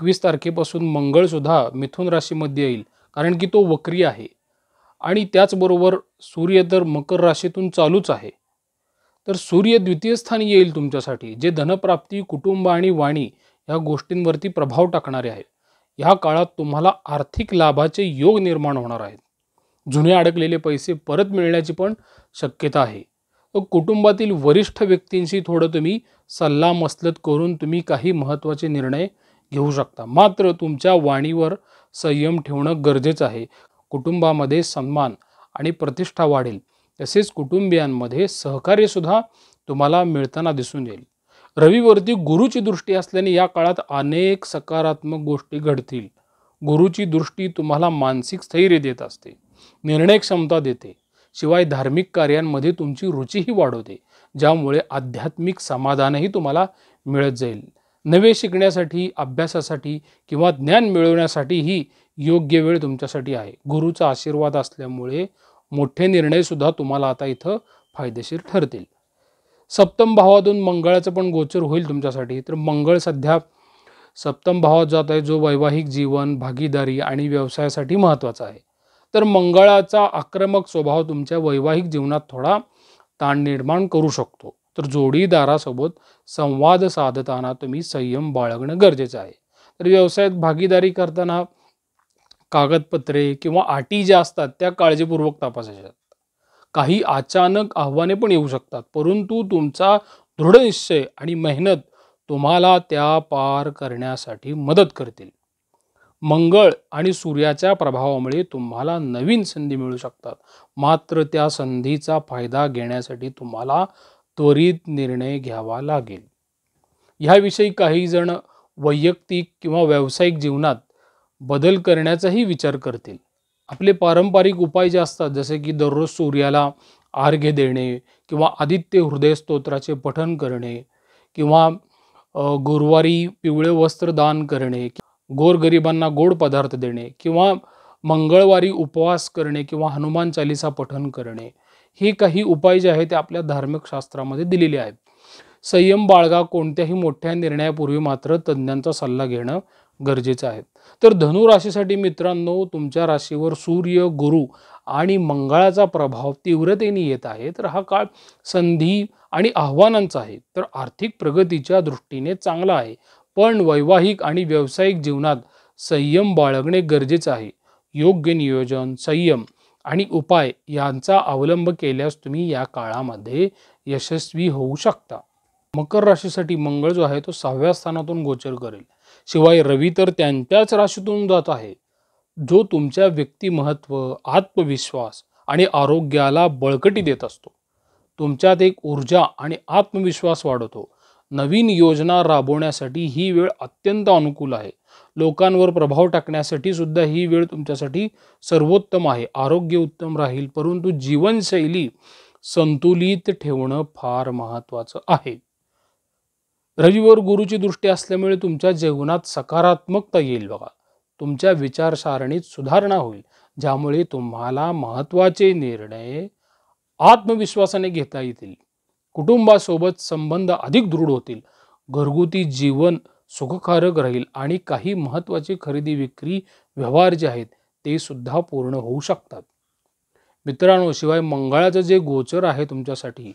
21 तारखेपासून मंगळ सुद्धा मिथुन राशीमध्ये येईल, कारण की तो वक्री आहे आणि त्याचबरोबर सूर्य तर मकर राशीतून चालूच आहे. तर सूर्य द्वितीय स्थानी येईल तुमच्यासाठी, जे धनप्राप्ती, कुटुंब आणि वाणी या गोष्टींवरती प्रभाव टाकणारे आहे. ह्या काळात तुम्हाला आर्थिक लाभाचे योग निर्माण होणार आहेत. जुने अडकलेले पैसे परत मिळण्याची पण शक्यता आहे. तर कुटुंबातील वरिष्ठ व्यक्तींशी थोडं तुम्ही सल्लामसलत करून तुम्ही काही महत्त्वाचे निर्णय घेऊ शकता. मात्र तुमच्या वाणीवर संयम ठेवणं गरजेचं आहे. कुटुंबामध्ये सन्मान आणि प्रतिष्ठा वाढेल. तसेच कुटुंबियांमध्ये सहकार्यसुद्धा तुम्हाला मिळताना दिसून येईल. रवीवरती गुरुची दृष्टी असल्याने या काळात अनेक सकारात्मक गोष्टी घडतील. गुरुची दृष्टी तुम्हाला मानसिक स्थैर्य देत असते, निर्णय क्षमता देते. शिवाय धार्मिक कार्यांमध्ये तुमची रुचीही वाढवते, ज्यामुळे आध्यात्मिक समाधानही तुम्हाला मिळत जाईल. नवे शिकण्यासाठी, अभ्यासासाठी किंवा ज्ञान मिळवण्यासाठी ही योग्य वेळ तुमच्यासाठी आहे. गुरुचा आशीर्वाद असल्यामुळे मोठे निर्णय सुद्धा तुम्हाला आता इथं फायदेशीर ठरतील. सप्तम भावातून मंगळाचं पण गोचर होईल तुमच्यासाठी. तर मंगळ सध्या सप्तम भावात जात आहे, जो वैवाहिक जीवन, भागीदारी आणि व्यवसायासाठी महत्त्वाचा आहे. तर मंगळाचा आक्रमक स्वभाव तुमच्या वैवाहिक जीवनात थोडा ताण निर्माण करू शकतो. तर जोडीदारासोबत संवाद साधताना तुम्ही संयम बाळगणं गरजेचं आहे. तर व्यवसायात भागीदारी करताना कागदपत्रे किंवा अटी ज्या असतात त्या काळजीपूर्वक तपासायच्या. काही अचानक आव्हाने पण येऊ शकतात, परंतु तुमचा दृढ निश्चय आणि मेहनत तुम्हाला त्या पार करण्यासाठी मदत करतील. मंगळ आणि सूर्याच्या प्रभावामुळे तुम्हाला नवीन संधी मिळू शकतात. मात्र त्या संधीचा फायदा घेण्यासाठी तुम्हाला त्वरित निर्णय घ्यावा लागेल. ह्याविषयी काही जण वैयक्तिक किंवा व्यावसायिक जीवनात बदल करण्याचाही विचार करतील. आपले पारंपरिक उपाय जे असतात, जसे की दररोज सूर्याला अर्घ्य देणे किंवा आदित्य हृदय स्तोत्राचे पठण करणे किंवा गुरुवारी पिवळे वस्त्र दान करणे, गोरगरिबांना गोड पदार्थ देणे किंवा मंगळवारी उपवास करणे किंवा हनुमान चालीसा पठण करणे, हे काही उपाय जे आहेत ते आपल्या धार्मिक शास्त्रामध्ये दिलेले आहेत. संयम बाळगा. कोणत्याही मोठ्या निर्णयापूर्वी मात्र तज्ज्ञांचा सल्ला घेणं गरजेचं आहे. तर धनु राशीसाठी मित्रांनो, तुमच्या राशीवर सूर्य, गुरु आणि मंगळाचा प्रभाव तीव्रतेने येत आहे. तर हा काळ संधी आणि आव्हानांचा आहे. तर आर्थिक प्रगतीच्या दृष्टीने चांगला आहे, पण वैवाहिक आणि व्यावसायिक जीवनात संयम बाळगणे गरजेचं आहे. योग्य नियोजन, संयम आणि उपाय यांचा अवलंब केल्यास तुम्ही या काळामध्ये यशस्वी होऊ शकता. मकर राशीसाठी मंगळ जो आहे तो 6व्या स्थानातून गोचर करेल. शिवाय रवी तर त्यांच्याच राशीतून जात आहे, जो तुमच्या व्यक्तिमत्व, आत्मविश्वास आणि आरोग्याला बळकटी देत असतो. तुमच्यात एक ऊर्जा आणि आत्मविश्वास वाढवतो. नवीन योजना राबवण्यासाठी ही वेळ अत्यंत अनुकूल आहे. लोकांवर प्रभाव टाकण्यासाठी सुद्धा ही वेळ तुमच्यासाठी सर्वोत्तम आहे. आरोग्य उत्तम राहील, परंतु जीवनशैली संतुलित ठेवणं फार महत्त्वाचं आहे. रवीवर गुरुची दृष्टी असल्यामुळे तुमच्या जीवनात सकारात्मकता येईल बघा. तुमच्या विचारसरणीत सुधारणा होईल, ज्यामुळे तुम्हाला महत्त्वाचे निर्णय आत्मविश्वासाने घेता येतील. कुटुंबासोबत संबंध अधिक दृढ होतील. घरगुती जीवन सुखकारक राहील आणि काही महत्त्वाचे खरेदी विक्री व्यवहार जे आहेत ते सुद्धा पूर्ण होऊ शकतात. मित्रांनो, शिवाय मंगळाचं जे गोचर आहे तुमच्यासाठी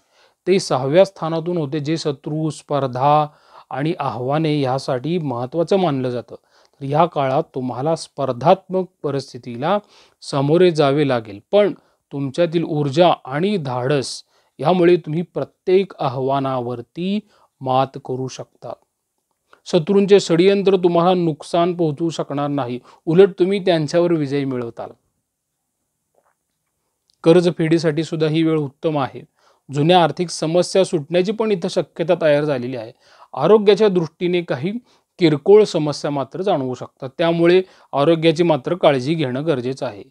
ते 6व्या स्थानातून होते, जे शत्रू, स्पर्धा आणि आव्हाने यासाठी महत्त्वाचं मानलं जातं. तर या काळात तुम्हाला स्पर्धात्मक परिस्थितीला सामोरे जावे लागेल, पण तुमच्यातील ऊर्जा आणि धाडस यामुळे तुम्ही प्रत्येक आव्हानावरती मात करू शकता. शत्रूंचे षडयंत्र तुम्हाला नुकसान पोहोचवू शकणार नाही, उलट तुम्ही त्यांच्यावर विजय मिळवताल. कर्जफेडीसाठी सुद्धा ही वेळ उत्तम आहे. जुन्या आर्थिक समस्या सुटण्याची पण इथं शक्यता तयार झालेली आहे. आरोग्याच्या दृष्टीने काही किरकोळ समस्या मात्र जाणवू शकतात, त्यामुळे आरोग्याची मात्र काळजी घेणं गरजेचं आहे.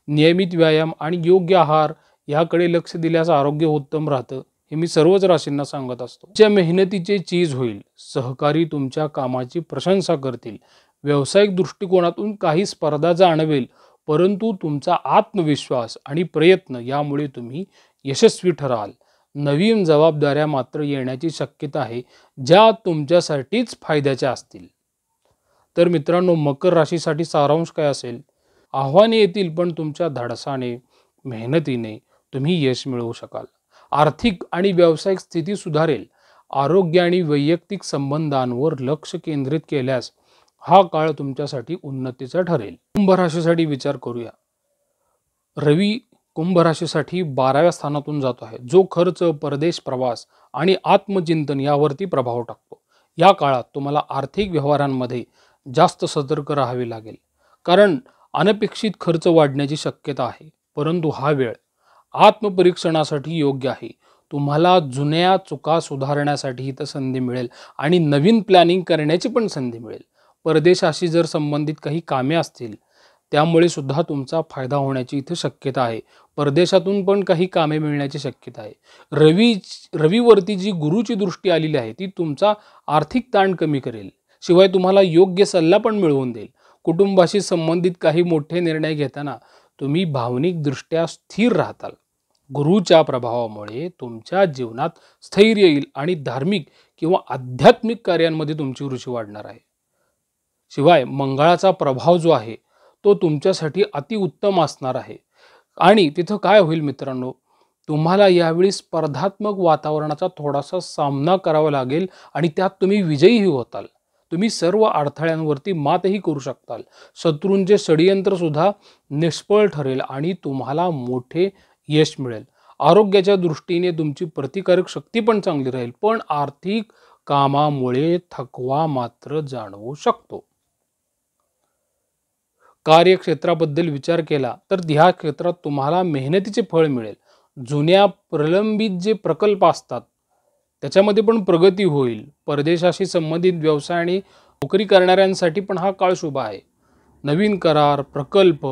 नियमित व्यायाम आणि योग्य आहार याकडे लक्ष दिल्यास आरोग्य उत्तम राहतं, हे मी सर्वच राशींना सांगत असतो. ज्या मेहनतीचे चीज होईल. सहकारी तुमच्या कामाची प्रशंसा करतील. व्यावसायिक दृष्टिकोनातून काही स्पर्धा जाणवेल, परंतु तुमचा आत्मविश्वास आणि प्रयत्न यामुळे तुम्ही यशस्वी ठराल. नवीन जबाबदाऱ्या मात्र येण्याची शक्यता आहे, ज्या तुमच्यासाठीच फायद्याच्या असतील. तर मित्रांनो, मकर राशीसाठी सारांश काय असेल? आव्हाने येतील, पण तुमच्या धाडसाने, मेहनतीने तुम्ही यश मिळवू शकाल. आर्थिक आणि व्यावसायिक स्थिती सुधारेल. आरोग्य आणि वैयक्तिक संबंधांवर लक्ष केंद्रित केल्यास हा काळ तुमच्यासाठी उन्नतीचा ठरेल. कुंभ राशीसाठी विचार करूया. रवी कुंभ राशीसाठी 12व्या स्थानातून जातो आहे, जो खर्च, परदेश प्रवास आणि आत्मचिंतन यावरती प्रभाव टाकतो. या काळात तुम्हाला आर्थिक व्यवहारांमध्ये जास्त सतर्क राहावे लागेल, कारण अनपेक्षित खर्च वाढण्याची शक्यता आहे. परंतु हा वेळ आत्मपरीक्षणासाठी योग्य आहे. तुम्हाला जुन्या चुका सुधारण्यासाठी इथं संधी मिळेल आणि नवीन प्लॅनिंग करण्याची पण संधी मिळेल. परदेशाशी जर संबंधित काही कामे असतील, त्यामुळे सुद्धा तुमचा फायदा होण्याची इथे शक्यता आहे. परदेशातून पण काही कामे मिळण्याची शक्यता आहे. रवीवरती जी गुरुची दृष्टी आलेली आहे, ती तुमचा आर्थिक ताण कमी करेल. शिवाय तुम्हाला योग्य सल्ला पण मिळवून देईल. कुटुंबाशी संबंधित काही मोठे निर्णय घेताना तुम्ही भावनिकदृष्ट्या स्थिर राहताल. गुरुच्या प्रभावामुळे तुमच्या जीवनात स्थैर्य येईल आणि धार्मिक किंवा आध्यात्मिक कार्यांमध्ये तुमची रुची वाढणार आहे. शिवाय मंगळाचा प्रभाव जो आहे तो तुमच्यासाठी अतिउत्तम असणार आहे. आणि तिथं काय होईल मित्रांनो, तुम्हाला यावेळी स्पर्धात्मक वातावरणाचा थोडासा सामना करावा लागेल आणि त्यात तुम्ही विजयीही होताल. तुम्ही सर्व अडथळ्यांवरती मातही करू शकताल. शत्रूंचे षडयंत्र सुद्धा निष्फळ ठरेल आणि तुम्हाला मोठे यश मिळेल. आरोग्याच्या दृष्टीने तुमची प्रतिकारक शक्ती पण चांगली राहील, पण आर्थिक कामामुळे थकवा मात्र जाणवू शकतो. कार्यक्षेत्राबद्दल विचार केला तर ह्या क्षेत्रात तुम्हाला मेहनतीचे फळ मिळेल. जुन्या प्रलंबित जे प्रकल्प असतात त्याच्यामध्ये पण प्रगती होईल. परदेशाशी संबंधित व्यवसाय आणि नोकरी करणाऱ्यांसाठी पण हा काळ शुभ आहे. नवीन करार, प्रकल्प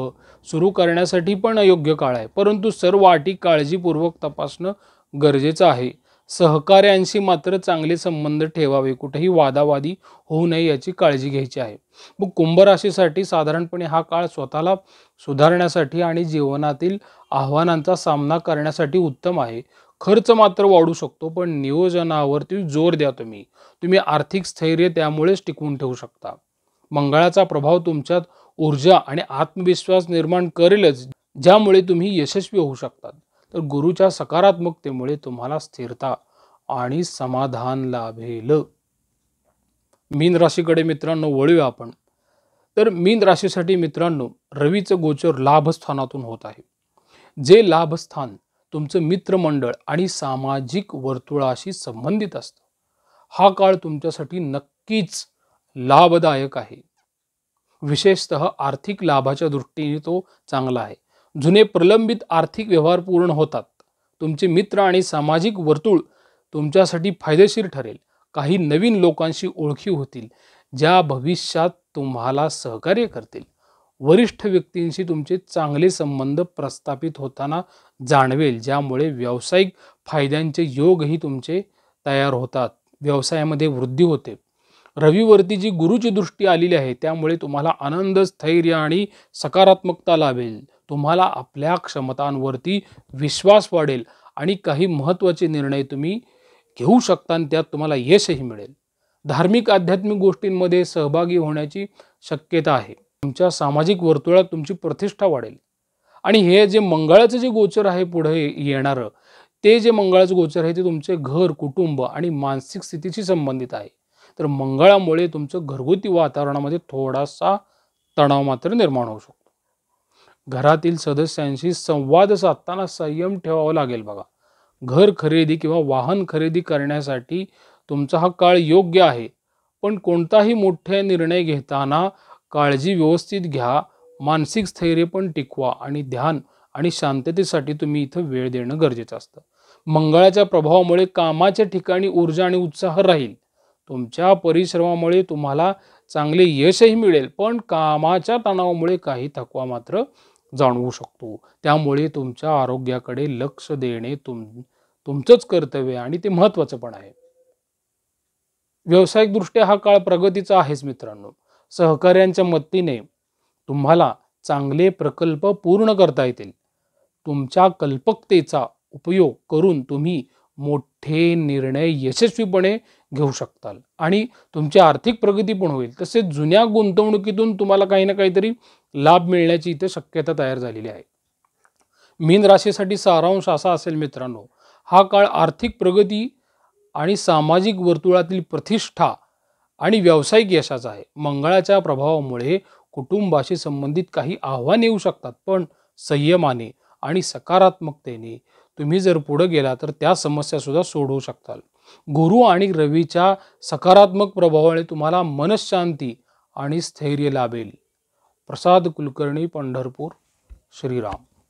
सुरू करण्यासाठी पण योग्य काळ आहे, परंतु सर्व अटी काळजीपूर्वक तपासणं गरजेचं आहे. सहकाऱ्यांशी मात्र चांगले संबंध ठेवावे, कुठेही वादावादी होऊ नये याची काळजी घ्यायची आहे. मग कुंभ राशीसाठी साधारणपणे हा काळ स्वतःला सुधारण्यासाठी आणि जीवनातील आव्हानांचा सामना करण्यासाठी उत्तम आहे. खर्च मात्र वाढू शकतो, पण नियोजनावरती जोर द्या. तुम्ही आर्थिक स्थैर्य त्यामुळेच टिकवून ठेवू शकता. मंगळाचा प्रभाव तुमच्यात ऊर्जा आणि आत्मविश्वास निर्माण करेलच, ज्यामुळे तुम्ही यशस्वी होऊ शकतात. तर गुरुच्या सकारात्मकतेमुळे तुम्हाला स्थिरता आणि समाधान लाभेल. मीन राशीकडे मित्रांनो वळूया आपण. तर मीन राशीसाठी मित्रांनो, रवीचं गोचर लाभस्थानातून होत आहे, जे लाभस्थान तुमचं मित्रमंडळ आणि सामाजिक वर्तुळाशी संबंधित असतं. हा काळ तुमच्यासाठी नक्कीच लाभदायक आहे. विशेषतः आर्थिक लाभाच्या दृष्टीने तो चांगला आहे. जुने प्रलंबित आर्थिक व्यवहार पूर्ण होतात. तुमचे मित्र आणि सामाजिक वर्तुळ तुमच्यासाठी फायदेशीर ठरेल. काही नवीन लोकांशी ओळखी होतील, ज्या भविष्यात तुम्हाला सहकार्य करतील. वरिष्ठ व्यक्तींशी तुमचे चांगले संबंध प्रस्थापित होताना जाणवेल, ज्यामुळे व्यावसायिक फायद्यांचे योगही तुमचे तयार होतात. व्यवसायामध्ये वृद्धी होते. रवीवरती जी गुरुची दृष्टी आलेली आहे, त्यामुळे तुम्हाला आनंद, स्थैर्य आणि सकारात्मकता लाभेल. तुम्हाला आपल्या क्षमतांवरती विश्वास वाढेल आणि काही महत्त्वाचे निर्णय तुम्ही घेऊ शकता आणि त्यात तुम्हाला यशही मिळेल. धार्मिक आध्यात्मिक गोष्टींमध्ये सहभागी होण्याची शक्यता आहे. तुमच्या सामाजिक वर्तुळात तुमची प्रतिष्ठा वाढेल. आणि हे जे मंगळाचं जे गोचर आहे पुढे येणारं, ते जे मंगळाचं गोचर आहे ते तुमचे घर, कुटुंब आणि मानसिक स्थितीशी संबंधित आहे. तर मंगळामुळे तुमचं घरगुती वातावरणामध्ये थोडासा तणाव मात्र निर्माण होऊ शकतो. घरातील सदस्यांशी संवाद साधताना संयम ठेवावा लागेल बघा. घर खरेदी किंवा वाहन खरेदी करण्यासाठी तुमचा हा काळ योग्य आहे, पण कोणताही मोठे निर्णय घेताना काळजी व्यवस्थित घ्या. मानसिक स्थैर्य पण टिकवा आणि ध्यान आणि शांततेसाठी तुम्ही इथं वेळ देणं गरजेचं असतं. मंगळाच्या प्रभावामुळे कामाच्या ठिकाणी ऊर्जा आणि उत्साह राहील. तुमच्या परिश्रमामुळे तुम्हाला चांगले यशही मिळेल, पण कामाच्या तणावामुळे काही थकवा मात्र जाणवू शकतो. त्यामुळे तुमच्या आरोग्याकडे लक्ष देणे तुमचंच कर्तव्य आणि ते महत्त्वाचं पण आहे. व्यावसायिकदृष्ट्या हा काळ प्रगतीचा आहेच मित्रांनो. सहकार्यांच्या मदतीने तुम्हाला चांगले प्रकल्प पूर्ण करता येतील. तुमच्या कल्पकतेचा उपयोग करून तुम्ही मोठे निर्णय यशस्वीपणे घेऊ शकताल आणि तुमची आर्थिक प्रगती पण होईल. तसेच जुन्या गुंतवणुकीतून तुम्हाला काही ना काहीतरी लाभ मिळण्याची इथे शक्यता तयार झालेली आहे. मीन राशीसाठी सारांश असा असेल मित्रांनो, हा काळ आर्थिक प्रगती आणि सामाजिक वर्तुळातील प्रतिष्ठा आणि व्यावसायिक यशाचा आहे. मंगळाच्या प्रभावामुळे कुटुंबाशी संबंधित काही आव्हाने येऊ शकतात, पण संयमाने आणि सकारात्मकतेने तुम्ही जर पुढे गेला तर त्या समस्या सुद्धा सोडवू शकताल. गुरु आणि रवीच्या सकारात्मक प्रभावाने तुम्हाला मनशांती आणि स्थैर्य लाभेल. प्रसाद कुलकर्णी, पंढरपूर. श्रीराम.